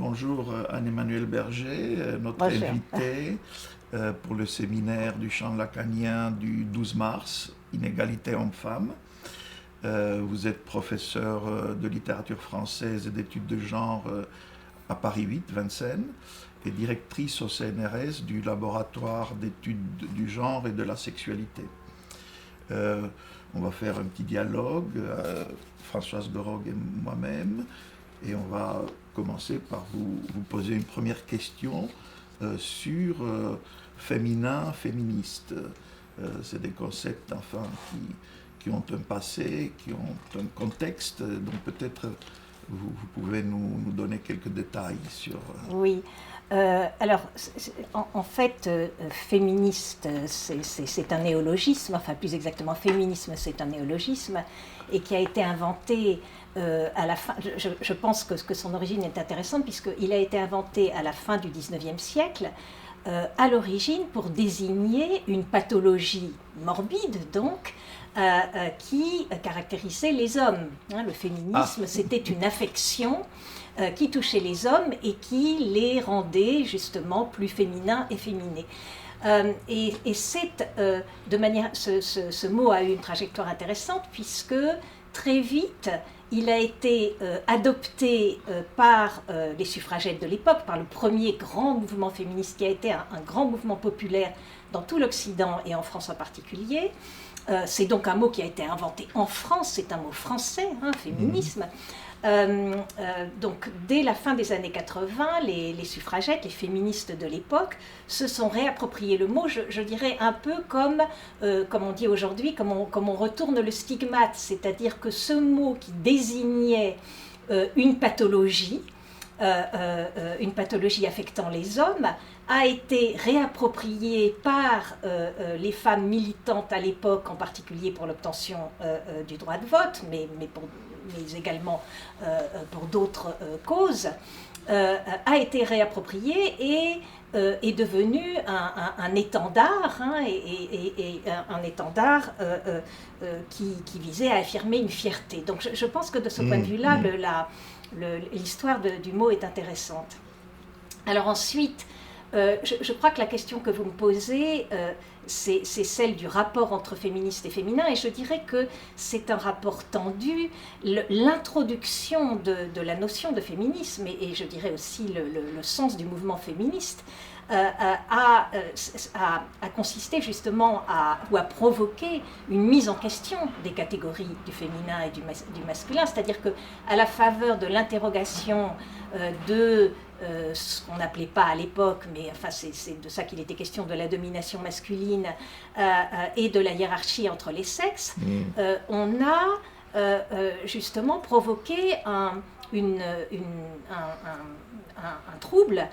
bonjour Anne-Emmanuelle Berger, notre Bonjour. invitée pour le séminaire du chant lacanien du 12 mars, Inégalité homme-femme. Vous êtes professeur de littérature française et d'études de genre à Paris 8, Vincennes, et directrice au CNRS du laboratoire d'études du genre et de la sexualité. On va faire un petit dialogue, Françoise Gorog et moi-même, et on va commencer par vous poser une première question sur féminin, féministe. C'est des concepts enfin qui ont un passé, qui ont un contexte, donc peut-être vous pouvez nous donner quelques détails sur... Oui. Alors, en fait, féministe, c'est un néologisme, enfin plus exactement, féminisme, c'est un néologisme, et qui a été inventé à la fin, je pense que son origine est intéressante, puisqu'il a été inventé à la fin du 19e siècle, à l'origine pour désigner une pathologie morbide, donc, qui caractérisait les hommes. Le féminisme, c'était une affection qui touchait les hommes et qui les rendait justement plus féminins et féminés. Et ce mot a eu une trajectoire intéressante, puisque très vite il a été adopté par les suffragettes de l'époque, par le premier grand mouvement féministe qui a été un grand mouvement populaire dans tout l'Occident et en France en particulier. C'est donc un mot qui a été inventé en France, c'est un mot français, féminisme. Donc, dès la fin des années 80, les suffragettes, les féministes de l'époque, se sont réapproprié le mot, je dirais un peu comme on dit aujourd'hui, comme on retourne le stigmate, c'est-à-dire que ce mot qui désignait une pathologie affectant les hommes, a été réapproprié par les femmes militantes à l'époque, en particulier pour l'obtention du droit de vote, mais également pour d'autres causes, a été réapproprié et est devenu un étendard, un étendard qui visait à affirmer une fierté. Donc je pense que de ce point de vue-là, l'histoire du mot est intéressante. Alors ensuite, je crois que la question que vous me posez, c'est celle du rapport entre féministe et féminin, et je dirais que c'est un rapport tendu. L'introduction de la notion de féminisme, et je dirais aussi le sens du mouvement féministe, a consisté justement à provoquer une mise en question des catégories du féminin et du masculin, c'est-à-dire qu'à la faveur de l'interrogation de ce qu'on n'appelait pas à l'époque, mais enfin c'est de ça qu'il était question, de la domination masculine et de la hiérarchie entre les sexes, on a justement provoqué un trouble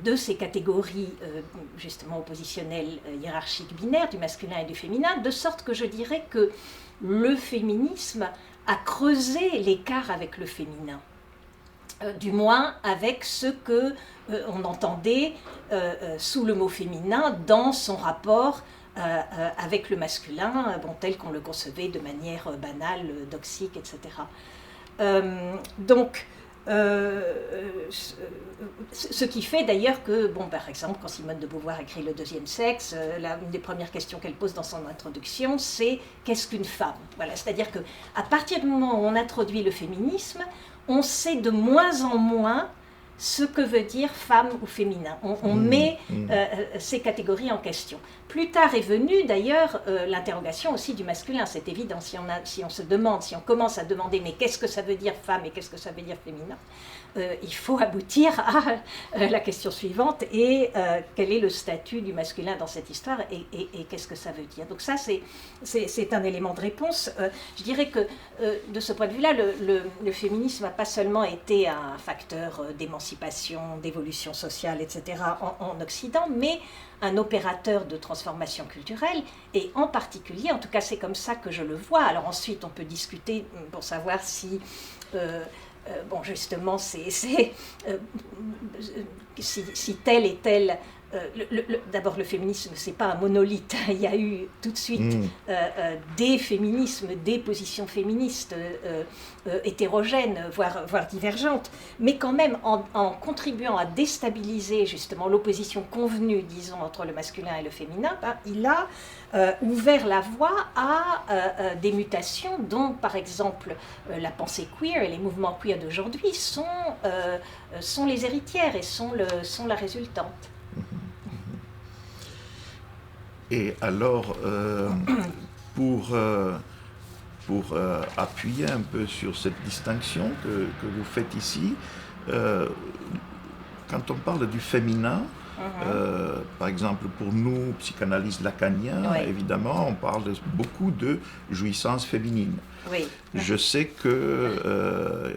de ces catégories justement oppositionnelles, hiérarchiques, binaires, du masculin et du féminin, de sorte que je dirais que le féminisme a creusé l'écart avec le féminin. Du moins avec ce que on entendait sous le mot féminin dans son rapport avec le masculin, tel qu'on le concevait de manière banale, doxique, etc. Donc, ce qui fait d'ailleurs que, par exemple, quand Simone de Beauvoir écrit Le deuxième sexe, une des premières questions qu'elle pose dans son introduction, c'est « qu'est-ce qu'une femme ?» Voilà, c'est-à-dire qu'à partir du moment où on introduit le féminisme, on sait de moins en moins ce que veut dire femme ou féminin. On met ces catégories en question. Plus tard est venue d'ailleurs l'interrogation aussi du masculin, c'est évident. Si on commence à demander mais qu'est-ce que ça veut dire femme et qu'est-ce que ça veut dire féminin, il faut aboutir à la question suivante, et quel est le statut du masculin dans cette histoire et qu'est-ce que ça veut dire. Donc ça c'est un élément de réponse. Je dirais que de ce point de vue-là, le féminisme n'a pas seulement été un facteur d'émancipation, d'évolution sociale, etc. en Occident, mais un opérateur de transformation culturelle, et en particulier, en tout cas c'est comme ça que je le vois. Alors ensuite on peut discuter pour savoir si justement si tel et tel d'abord, le féminisme, c'est pas un monolithe. Il y a eu tout de suite des féminismes, des positions féministes hétérogènes, voire divergentes, mais quand même en contribuant à déstabiliser justement l'opposition convenue, disons, entre le masculin et le féminin, il a ouvert la voie à des mutations dont, par exemple, la pensée queer et les mouvements queer d'aujourd'hui sont les héritières et sont la résultante. Et alors, pour appuyer un peu sur cette distinction que vous faites ici, quand on parle du féminin, par exemple pour nous, psychanalystes lacaniens, évidemment, on parle beaucoup de jouissance féminine. Oui. Je sais que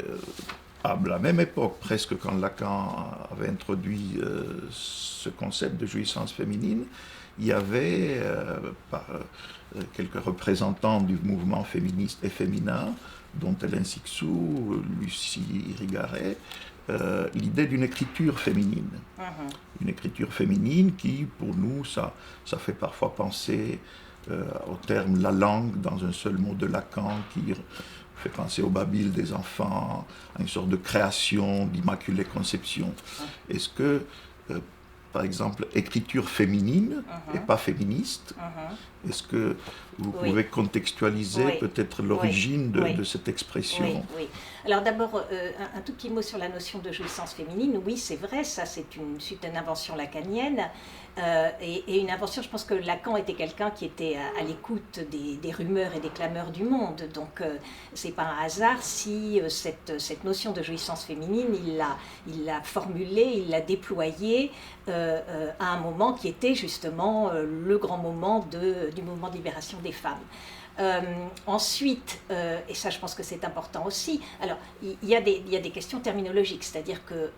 à la même époque, presque quand Lacan avait introduit ce concept de jouissance féminine, il y avait quelques représentants du mouvement féministe et féminin, dont Hélène Cixous, Lucie Irigaray, l'idée d'une écriture féminine. Une écriture féminine qui, pour nous, ça fait parfois penser au terme la langue dans un seul mot de Lacan, qui fait penser au babil des enfants, à une sorte de création, d'immaculée conception. Est-ce que par exemple, écriture féminine et pas féministe. Est-ce que vous pouvez contextualiser peut-être l'origine de cette expression? Oui. Alors d'abord, un tout petit mot sur la notion de jouissance féminine. Oui, c'est vrai, ça c'est une invention lacanienne. Et une invention, je pense que Lacan était quelqu'un qui était à l'écoute des rumeurs et des clameurs du monde. Donc c'est pas un hasard si cette notion de jouissance féminine, il l'a formulée, il l'a déployée à un moment qui était justement le grand moment du mouvement de libération des femmes. Ensuite, et ça je pense que c'est important aussi, alors il y a des questions terminologiques, c'est-à-dire que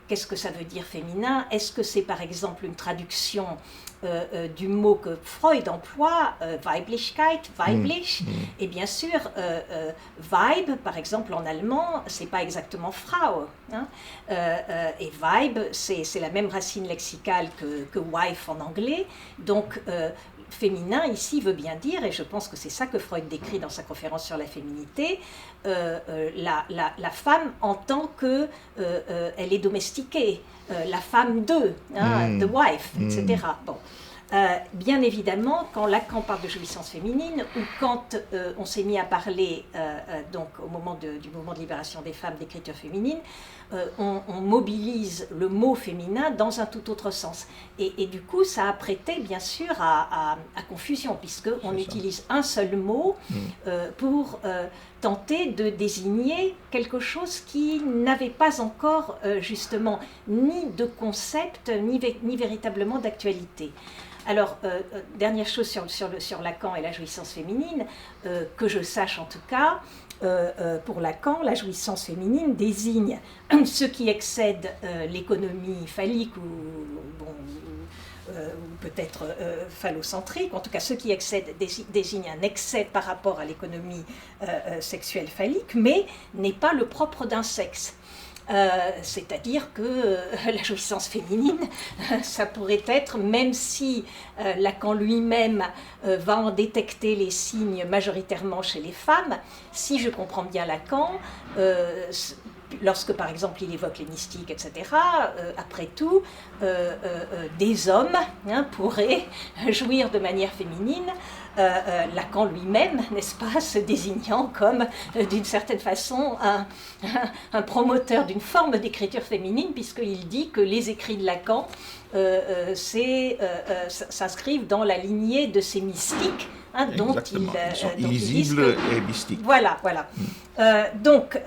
qu'est-ce que ça veut dire féminin? Est-ce que c'est par exemple une traduction du mot que Freud emploie, Weiblichkeit, weiblich, et bien sûr, Weib, par exemple en allemand, c'est pas exactement Frau, hein, et Weib, c'est la même racine lexicale que wife en anglais, donc féminin ici veut bien dire, et je pense que c'est ça que Freud décrit dans sa conférence sur la féminité, la femme en tant que elle est domestiquée, la femme de, hein, the wife, etc. Bon. Bien évidemment, quand Lacan parle de jouissance féminine, ou quand on s'est mis à parler, donc au moment du mouvement de libération des femmes, d'écriture féminine, on mobilise le mot féminin dans un tout autre sens. Et du coup, ça a prêté bien sûr à confusion, puisqu'on utilise un seul mot pour tenter de désigner quelque chose qui n'avait pas encore justement ni de concept, ni véritablement d'actualité. Alors, dernière chose sur Lacan et la jouissance féminine, que je sache en tout cas, pour Lacan, la jouissance féminine désigne ce qui excède l'économie phallique ou peut-être phallocentrique, en tout cas ce qui excède désigne un excès par rapport à l'économie sexuelle phallique, mais n'est pas le propre d'un sexe. C'est-à-dire que la jouissance féminine, ça pourrait être, même si Lacan lui-même va en détecter les signes majoritairement chez les femmes, si je comprends bien Lacan, lorsque par exemple il évoque les mystiques, etc., après tout, des hommes pourraient jouir de manière féminine, Lacan lui-même, n'est-ce pas, se désignant comme, d'une certaine façon, un promoteur d'une forme d'écriture féminine, puisqu'il dit que les écrits de Lacan s'inscrivent dans la lignée de ces mystiques, dont ils sont illisibles et mystiques. Voilà. Donc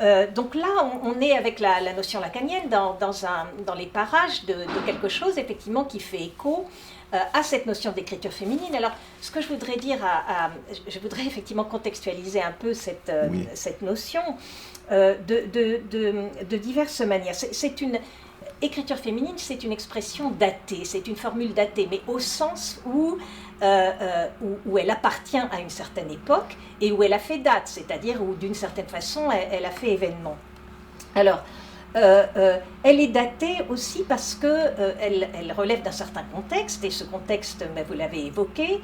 là, on est avec la notion lacanienne dans les parages de quelque chose, effectivement, qui fait écho à cette notion d'écriture féminine. Alors, ce que je voudrais dire, je voudrais effectivement contextualiser un peu cette notion de diverses manières. Écriture féminine, c'est une expression datée, c'est une formule datée, mais au sens où elle appartient à une certaine époque et où elle a fait date, c'est-à-dire où d'une certaine façon elle a fait événement. Alors, elle est datée aussi parce qu'elle relève d'un certain contexte, et ce contexte, vous l'avez évoqué,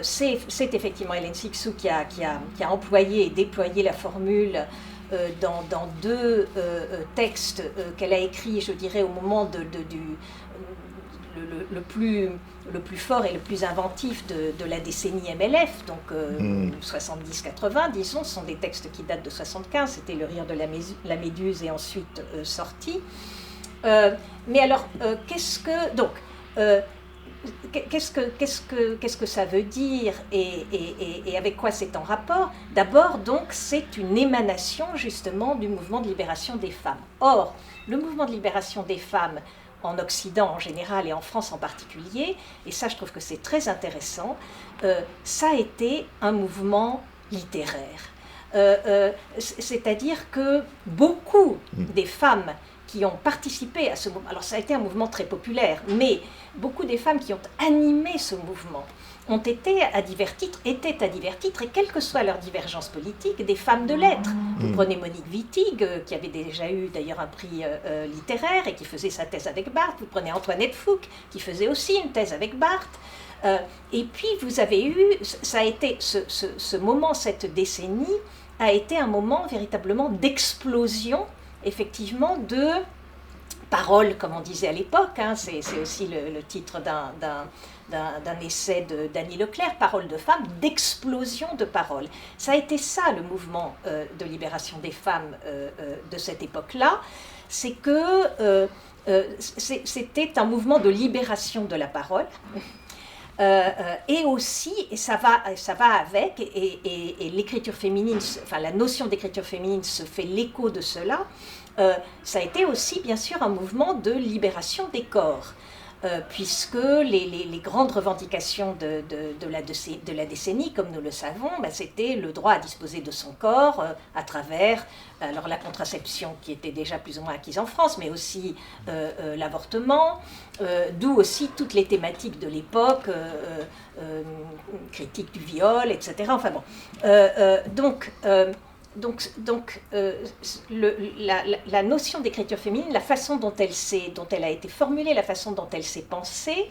c'est effectivement Hélène Cixous qui a employé et déployé la formule dans deux textes qu'elle a écrits, je dirais, au moment le plus fort et le plus inventif de la décennie MLF, donc 70-80, disons, ce sont des textes qui datent de 75, c'était Le rire de la méduse et ensuite Sortie. Mais alors, qu'est-ce que ça veut dire et avec quoi c'est en rapport? D'abord, donc, c'est une émanation justement du mouvement de libération des femmes. Or, le mouvement de libération des femmes en Occident en général et en France en particulier, et ça je trouve que c'est très intéressant, ça a été un mouvement littéraire. C'est-à-dire que beaucoup des femmes qui ont participé à ce mouvement, alors ça a été un mouvement très populaire, mais beaucoup des femmes qui ont animé ce mouvement étaient à divers titres, et quelle que soit leur divergence politique, des femmes de lettres. Vous prenez Monique Wittig, qui avait déjà eu d'ailleurs un prix littéraire et qui faisait sa thèse avec Barthes. Vous prenez Antoinette Fouque, qui faisait aussi une thèse avec Barthes. Et puis vous avez eu, ça a été ce moment, cette décennie, a été un moment véritablement d'explosion, effectivement, de paroles, comme on disait à l'époque, hein, c'est aussi le titre d'un essai d'Annie Leclerc, Paroles de femmes, d'explosion de paroles. Ça a été ça le mouvement de libération des femmes de cette époque-là, c'est que c'était un mouvement de libération de la parole. Et aussi, et ça va avec, et l'écriture féminine, enfin la notion d'écriture féminine se fait l'écho de cela, ça a été aussi bien sûr un mouvement de libération des corps. Puisque les grandes revendications de la décennie, comme nous le savons, c'était le droit à disposer de son corps à travers alors la contraception qui était déjà plus ou moins acquise en France, mais aussi l'avortement, d'où aussi toutes les thématiques de l'époque, critique du viol, etc. Enfin bon, Donc, la notion d'écriture féminine, la façon dont elle a été formulée, la façon dont elle s'est pensée,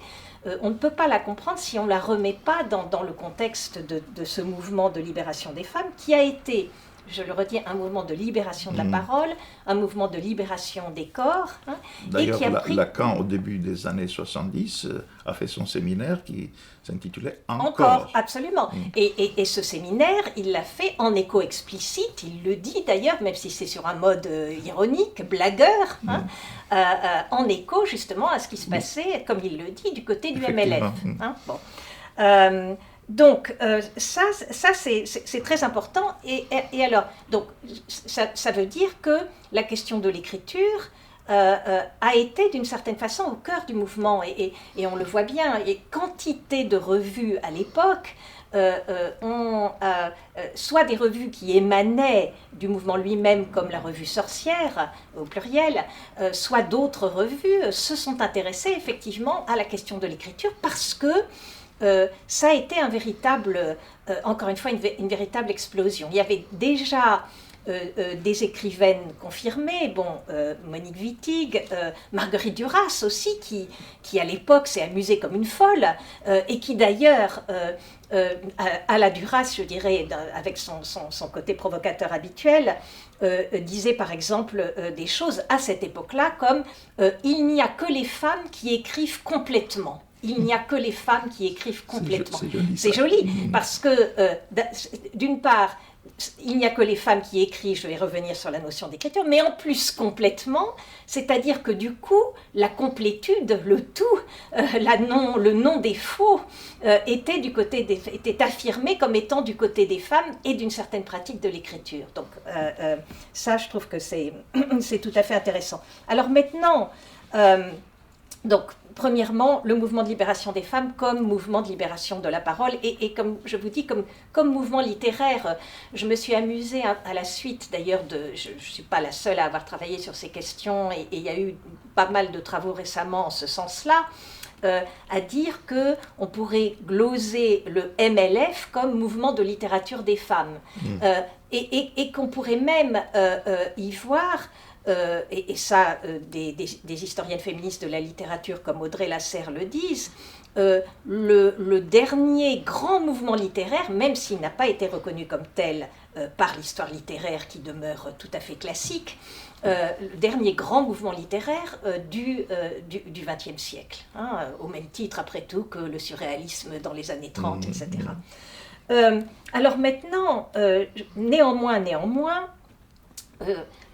on ne peut pas la comprendre si on ne la remet pas dans le contexte de ce mouvement de libération des femmes qui a été, je le redis, un mouvement de libération de la parole, un mouvement de libération des corps. Hein, d'ailleurs, Lacan, au début des années 70, a fait son séminaire qui s'intitulait « Encore ». Absolument. Et ce séminaire, il l'a fait en écho explicite, il le dit d'ailleurs, même si c'est sur un mode ironique, blagueur, hein, en écho justement à ce qui se passait, comme il le dit, du côté du MLF. Hein, bon. Donc, ça c'est très important. Et alors, donc, ça veut dire que la question de l'écriture a été d'une certaine façon au cœur du mouvement. Et on le voit bien, et quantité de revues à l'époque, soit des revues qui émanaient du mouvement lui-même, comme la revue Sorcière, au pluriel, soit d'autres revues se sont intéressées effectivement à la question de l'écriture parce que ça a été un véritable, encore une fois, une véritable explosion. Il y avait déjà des écrivaines confirmées, Monique Wittig, Marguerite Duras aussi, qui à l'époque s'est amusée comme une folle, et qui d'ailleurs, à la Duras, je dirais, avec son côté provocateur habituel, disait par exemple des choses à cette époque-là comme « il n'y a que les femmes qui écrivent complètement ». Il n'y a que les femmes qui écrivent complètement. C'est joli, parce que, d'une part, il n'y a que les femmes qui écrivent, je vais revenir sur la notion d'écriture, mais en plus complètement, c'est-à-dire que du coup, la complétude, le tout, le non-défaut, était affirmé comme étant du côté des femmes et d'une certaine pratique de l'écriture. Donc ça, je trouve que c'est tout à fait intéressant. Alors maintenant, donc, premièrement, le mouvement de libération des femmes comme mouvement de libération de la parole et comme je vous dis, comme mouvement littéraire. Je me suis amusée à la suite, d'ailleurs, je ne suis pas la seule à avoir travaillé sur ces questions et il y a eu pas mal de travaux récemment en ce sens-là, à dire qu'on pourrait gloser le MLF comme mouvement de littérature des femmes et qu'on pourrait même y voir et ça, des historiennes féministes de la littérature comme Audrey Lasserre le disent, le dernier grand mouvement littéraire, même s'il n'a pas été reconnu comme tel par l'histoire littéraire qui demeure tout à fait classique, le dernier grand mouvement littéraire du XXe siècle, hein, au même titre après tout que le surréalisme dans les années 30, etc. Alors maintenant, néanmoins,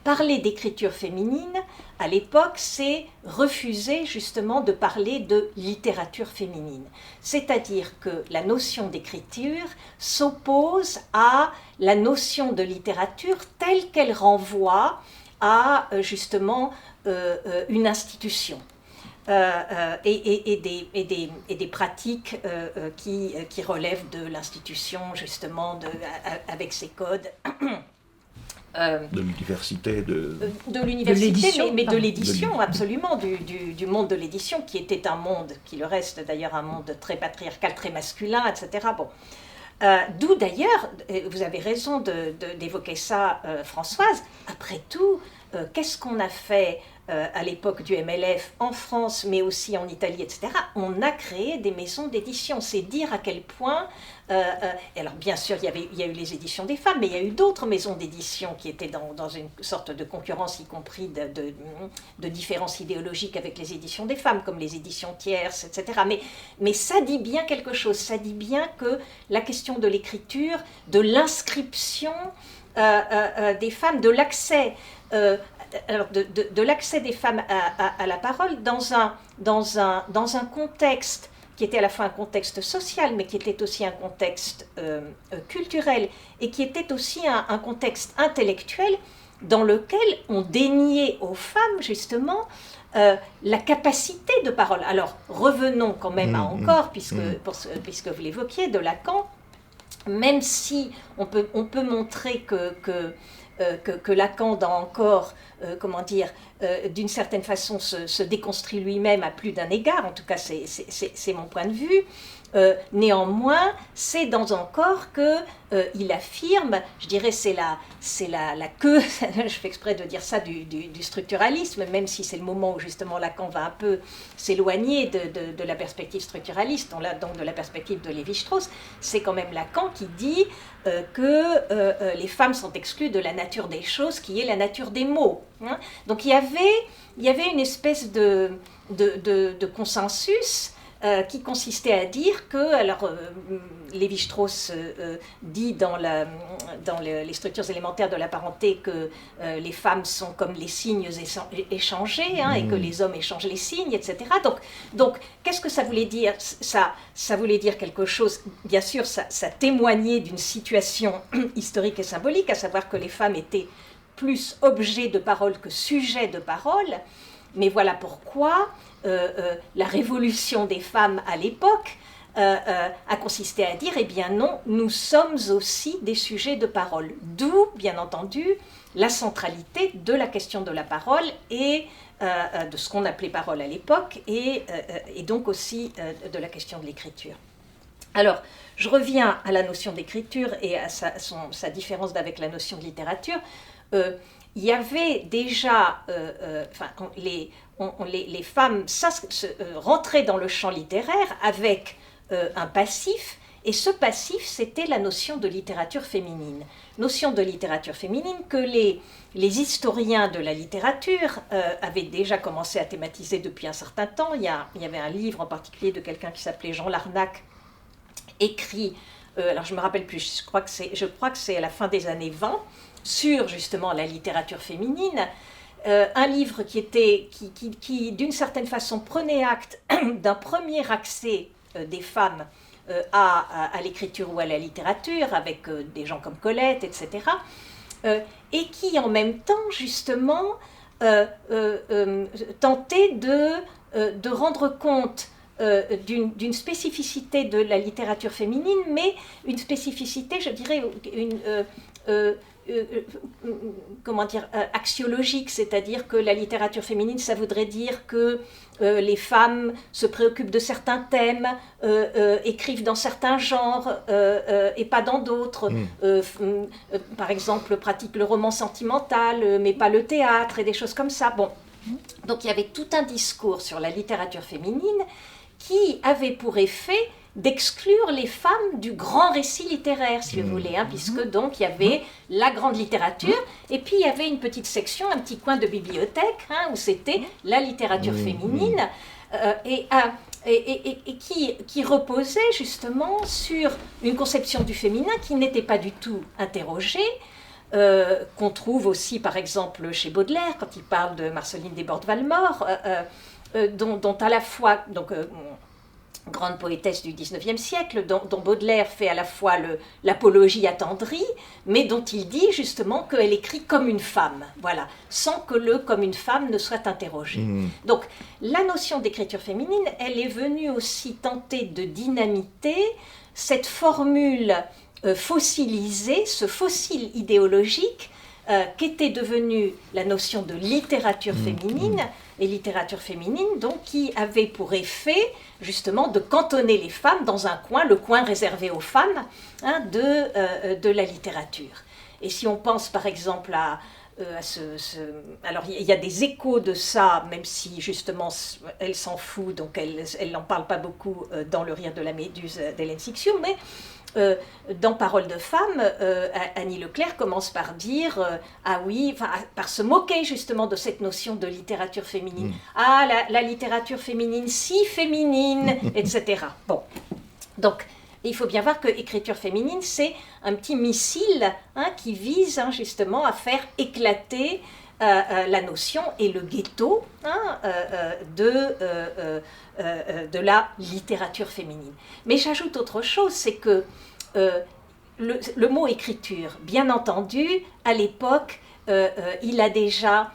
parler d'écriture féminine, à l'époque, c'est refuser justement de parler de littérature féminine. C'est-à-dire que la notion d'écriture s'oppose à la notion de littérature telle qu'elle renvoie à justement une institution. Et des pratiques qui relèvent de l'institution, justement, avec ses codes. De l'université, de l'université, mais de l'édition, absolument, du monde de l'édition, qui était un monde, qui le reste d'ailleurs, un monde très patriarcal, très masculin, etc. Bon. D'où d'ailleurs, vous avez raison d'évoquer ça, Françoise, après tout, qu'est-ce qu'on a fait à l'époque du MLF en France, mais aussi en Italie, etc. On a créé des maisons d'édition. C'est dire à quel point... alors bien sûr, il y a eu les éditions des femmes, mais il y a eu d'autres maisons d'édition qui étaient dans une sorte de concurrence, y compris de différences idéologiques avec les éditions des femmes, comme les éditions tierces, etc. Mais ça dit bien quelque chose. Ça dit bien que la question de l'écriture, de l'inscription des femmes, de l'accès... alors de l'accès des femmes à la parole dans un contexte qui était à la fois un contexte social, mais qui était aussi un contexte culturel, et qui était aussi un contexte intellectuel dans lequel on déniait aux femmes, justement, la capacité de parole. Alors, revenons quand même à encore, puisque vous l'évoquiez, de Lacan, même si on peut montrer que Lacan, dans encore, d'une certaine façon, se déconstruit lui-même à plus d'un égard, en tout cas c'est mon point de vue. Néanmoins, c'est dans encore qu'il affirme, je dirais c'est la queue, je fais exprès de dire ça, du structuralisme, même si c'est le moment où justement Lacan va un peu s'éloigner de la perspective structuraliste, donc de la perspective de Lévi-Strauss. C'est quand même Lacan qui dit que les femmes sont exclues de la nature des choses, qui est la nature des mots. Hein. Donc il y avait une espèce de consensus qui consistait à dire que, alors Lévi-Strauss dit dans les structures élémentaires de la parenté que les femmes sont comme les signes échangés, hein, et que les hommes échangent les signes, etc. Donc qu'est-ce que ça voulait dire ? Ça voulait dire quelque chose, bien sûr, ça témoignait d'une situation historique et symbolique, à savoir que les femmes étaient plus objets de parole que sujets de parole, mais voilà pourquoi la révolution des femmes à l'époque a consisté à dire, eh bien non, nous sommes aussi des sujets de parole. D'où, bien entendu, la centralité de la question de la parole et de ce qu'on appelait parole à l'époque, et donc aussi de la question de l'écriture. Alors, je reviens à la notion d'écriture et à sa différence avec la notion de littérature. Il y avait déjà, les femmes rentraient dans le champ littéraire avec un passif, et ce passif, c'était la notion de littérature féminine. Notion de littérature féminine que les historiens de la littérature avaient déjà commencé à thématiser depuis un certain temps. Il y avait un livre en particulier de quelqu'un qui s'appelait Jean Larnac, écrit, alors je ne me rappelle plus, je crois que c'est à la fin des années 20, sur justement la littérature féminine, un livre qui d'une certaine façon prenait acte d'un premier accès des femmes à l'écriture ou à la littérature, avec des gens comme Colette, etc., et qui en même temps justement tentait de rendre compte d'une spécificité de la littérature féminine, mais une spécificité, je dirais, comment dire, axiologique, c'est-à-dire que la littérature féminine, ça voudrait dire que les femmes se préoccupent de certains thèmes, écrivent dans certains genres et pas dans d'autres. Par exemple, pratiquent le roman sentimental, mais pas le théâtre et des choses comme ça. Bon. Donc il y avait tout un discours sur la littérature féminine qui avait pour effet d'exclure les femmes du grand récit littéraire, si vous voulez, puisque donc il y avait la grande littérature, et puis il y avait une petite section, un petit coin de bibliothèque, où c'était la littérature féminine, et qui reposait justement sur une conception du féminin qui n'était pas du tout interrogée, qu'on trouve aussi par exemple chez Baudelaire, quand il parle de Marceline Desbordes-Valmore, dont à la fois... grande poétesse du XIXe siècle, dont Baudelaire fait à la fois l'apologie attendrie, mais dont il dit justement qu'elle écrit comme une femme, voilà, sans que le comme une femme ne soit interrogé. Donc la notion d'écriture féminine, elle est venue aussi tenter de dynamiter cette formule fossilisée, ce fossile idéologique qu'était devenue la notion de littérature féminine, et littérature féminine donc qui avait pour effet justement de cantonner les femmes dans un coin, le coin réservé aux femmes de la littérature. Et si on pense par exemple à alors il y a des échos de ça, même si justement elle s'en fout, donc elle n'en parle pas beaucoup dans Le rire de la méduse d'Hélène Cixous, mais dans Paroles de femmes, Annie Leclerc commence par dire ah oui, par se moquer justement de cette notion de littérature féminine. Ah, la littérature féminine, si féminine, etc. Bon, donc il faut bien voir que écriture féminine, c'est un petit missile qui vise justement à faire éclater la notion et le ghetto de la littérature féminine. Mais j'ajoute autre chose, c'est que le mot écriture, bien entendu, à l'époque, il a déjà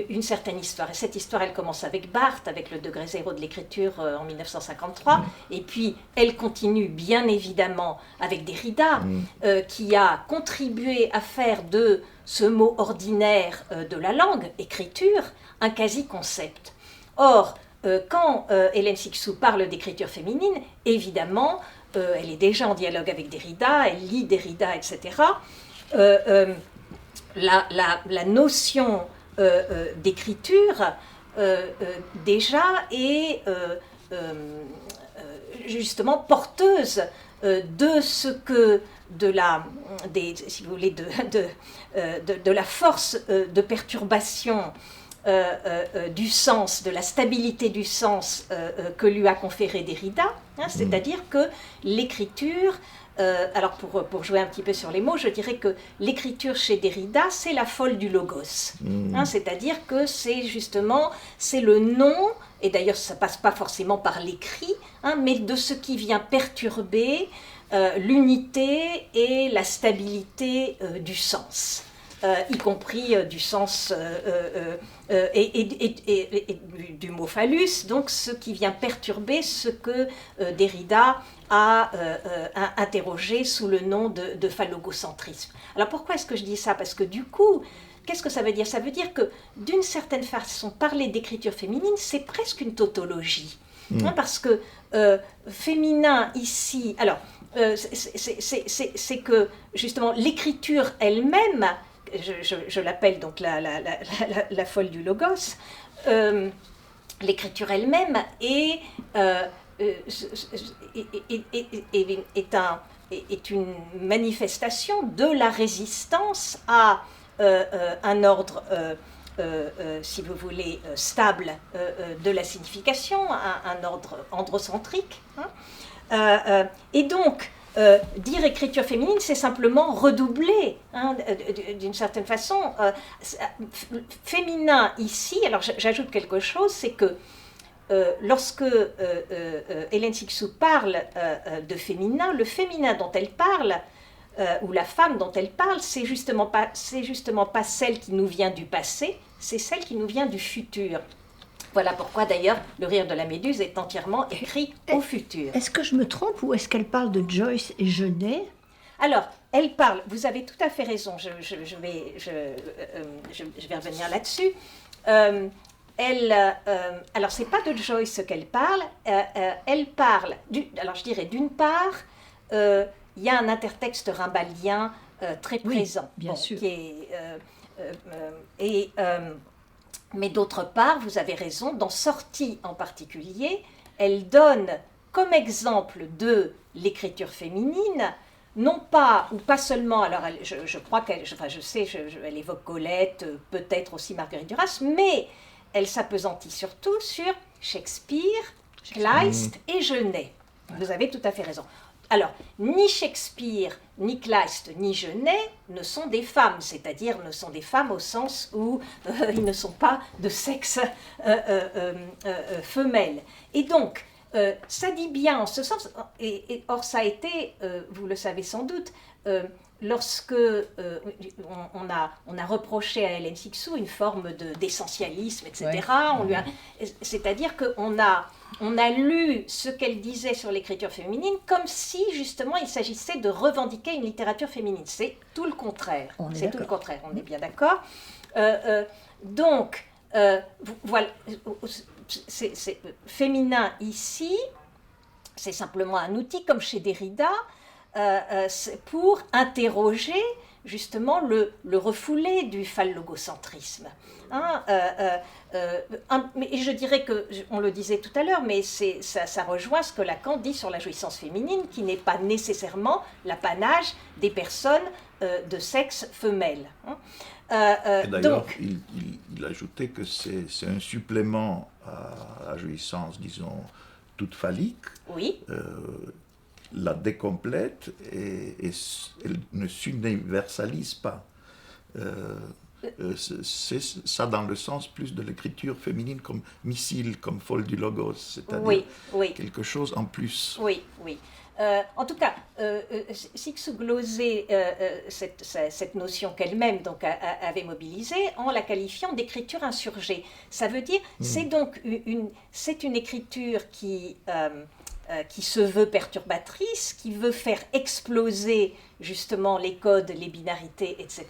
une certaine histoire. Et cette histoire, elle commence avec Barthes, avec le degré zéro de l'écriture en 1953, et puis elle continue bien évidemment avec Derrida, qui a contribué à faire de ce mot ordinaire de la langue, écriture, un quasi-concept. Or, quand Hélène Cixous parle d'écriture féminine, évidemment, elle est déjà en dialogue avec Derrida, elle lit Derrida, etc. La notion d'écriture déjà est justement porteuse de ce que si vous voulez, de la force de perturbation du sens, de la stabilité du sens que lui a conféré Derrida, c'est-à-dire que l'écriture, alors pour jouer un petit peu sur les mots, je dirais que l'écriture chez Derrida, c'est la folle du logos, c'est-à-dire que c'est le nom, et d'ailleurs ça passe pas forcément par l'écrit, mais de ce qui vient perturber l'unité et la stabilité du sens. Y compris du sens et du mot phallus, donc ce qui vient perturber ce que Derrida a interrogé sous le nom de phallogocentrisme. Alors pourquoi est-ce que je dis ça? Parce que du coup, qu'est-ce que ça veut dire? Ça veut dire que d'une certaine façon, parler d'écriture féminine, c'est presque une tautologie. Parce que féminin ici, alors c'est que justement l'écriture elle-même, je l'appelle donc la folle du logos, l'écriture elle-même est une manifestation de la résistance à un ordre, si vous voulez, stable de la signification, un ordre androcentrique. Et donc, dire écriture féminine, c'est simplement redoubler, d'une certaine façon. Féminin ici, alors j'ajoute quelque chose, c'est que lorsque Hélène Cixous parle de féminin, le féminin dont elle parle, ou la femme dont elle parle, c'est justement pas celle qui nous vient du passé, c'est celle qui nous vient du futur. Voilà pourquoi d'ailleurs Le rire de la méduse est entièrement écrit au futur. Est-ce que je me trompe ou est-ce qu'elle parle de Joyce et Genet? Alors, elle parle, vous avez tout à fait raison, je vais revenir là-dessus. Alors, c'est pas de Joyce qu'elle parle, elle parle, alors je dirais d'une part, il y a un intertexte rimbaudien très présent. Bien sûr. Mais d'autre part, vous avez raison, dans Sortie en particulier, elle donne comme exemple de l'écriture féminine, non pas, ou pas seulement, alors je crois qu'elle, elle évoque Colette, peut-être aussi Marguerite Duras, mais elle s'appesantit surtout sur Shakespeare, Kleist et Genet. Vous avez tout à fait raison. Alors, ni Shakespeare, ni Kleist, ni Genet ne sont des femmes, c'est-à-dire ne sont des femmes au sens où ils ne sont pas de sexe femelle. Et donc, ça dit bien en ce sens, or ça a été, vous le savez sans doute, lorsque on a reproché à Hélène Cixous une forme d'essentialisme, etc., c'est-à-dire qu'on a lu ce qu'elle disait sur l'écriture féminine comme si justement il s'agissait de revendiquer une littérature féminine. C'est tout le contraire. C'est tout le contraire, on est bien d'accord. Donc, voilà, c'est féminin ici, c'est simplement un outil comme chez Derrida, pour interroger justement le refoulé du phallogocentrisme. Et je dirais que, on le disait tout à l'heure, mais ça rejoint ce que Lacan dit sur la jouissance féminine, qui n'est pas nécessairement l'apanage des personnes de sexe femelle. D'ailleurs, il ajoutait que c'est un supplément à la jouissance, disons, toute phallique. Oui. La décomplète et elle ne s'universalise pas. C'est ça dans le sens plus de l'écriture féminine comme missile, comme folle du logos, c'est-à-dire quelque chose en plus. Oui. En tout cas, Cixous glosait cette notion qu'elle-même donc avait mobilisée en la qualifiant d'écriture insurgée. Ça veut dire, c'est donc une écriture qui se veut perturbatrice, qui veut faire exploser justement les codes, les binarités, etc.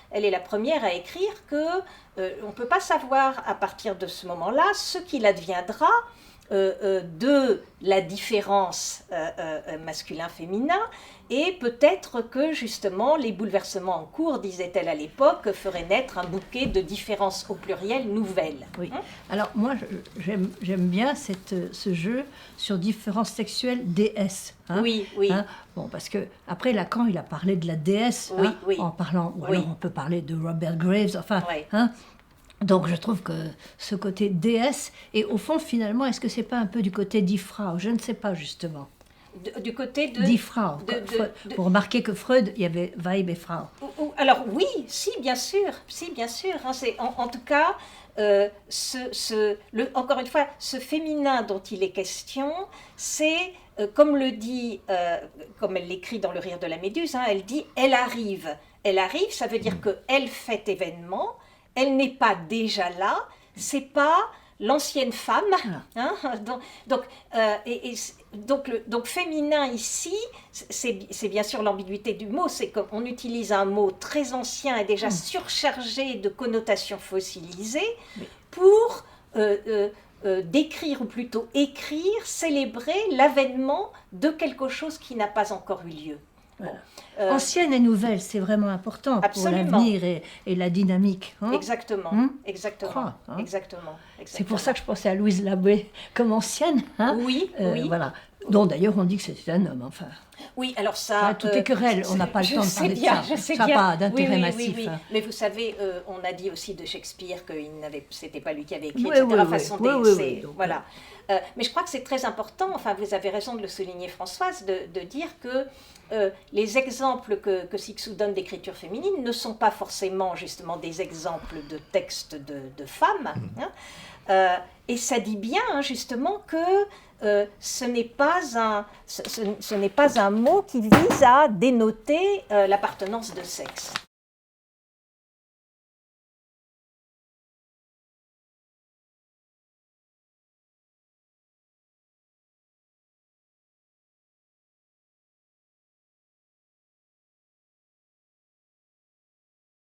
Elle est la première à écrire qu'on ne peut pas savoir à partir de ce moment-là ce qu'il adviendra de la différence masculin-féminin, et peut-être que justement les bouleversements en cours, disait-elle à l'époque, feraient naître un bouquet de différences au pluriel nouvelles. Oui. Alors moi j'aime bien ce jeu sur différences sexuelles déesses. Oui. Bon, parce que après Lacan il a parlé de la déesse en parlant, ou alors on peut parler de Robert Graves, enfin. Donc je trouve que ce côté déesse, et au fond finalement, est-ce que c'est pas un peu du côté d'Ifrau? Je ne sais pas justement. Du côté de... d'Ifrau. Vous remarquez que Freud, il y avait Weib et Frau. Alors oui, si bien sûr. C'est, en tout cas, encore une fois, ce féminin dont il est question, c'est, comme le dit, comme elle l'écrit dans Le Rire de la Méduse, elle dit « elle arrive ». Elle arrive, ça veut dire qu'elle fait événement. Elle n'est pas déjà là, c'est pas l'ancienne femme. Donc féminin ici, c'est bien sûr l'ambiguïté du mot, c'est qu'on utilise un mot très ancien et déjà surchargé de connotations fossilisées pour décrire, ou plutôt écrire, célébrer l'avènement de quelque chose qui n'a pas encore eu lieu. Voilà. Ancienne et nouvelle, c'est vraiment important pour l'avenir et la dynamique. Exactement. C'est pour ça que je pensais à Louise Labbé comme ancienne. Oui. Voilà. Dont d'ailleurs on dit que c'était un homme, enfin. Oui, alors ça... tout est querelle, on n'a pas le temps de parler de ça. Ça n'a pas d'intérêt massif. Oui. Mais vous savez, on a dit aussi de Shakespeare que c'était pas lui qui avait écrit, etc. Voilà. Mais je crois que c'est très important, enfin vous avez raison de le souligner Françoise, de dire que les exemples que Cixous donne d'écriture féminine ne sont pas forcément justement des exemples de textes de femmes. Et ça dit bien justement que ce n'est pas un mot qui vise à dénoter l'appartenance de sexe.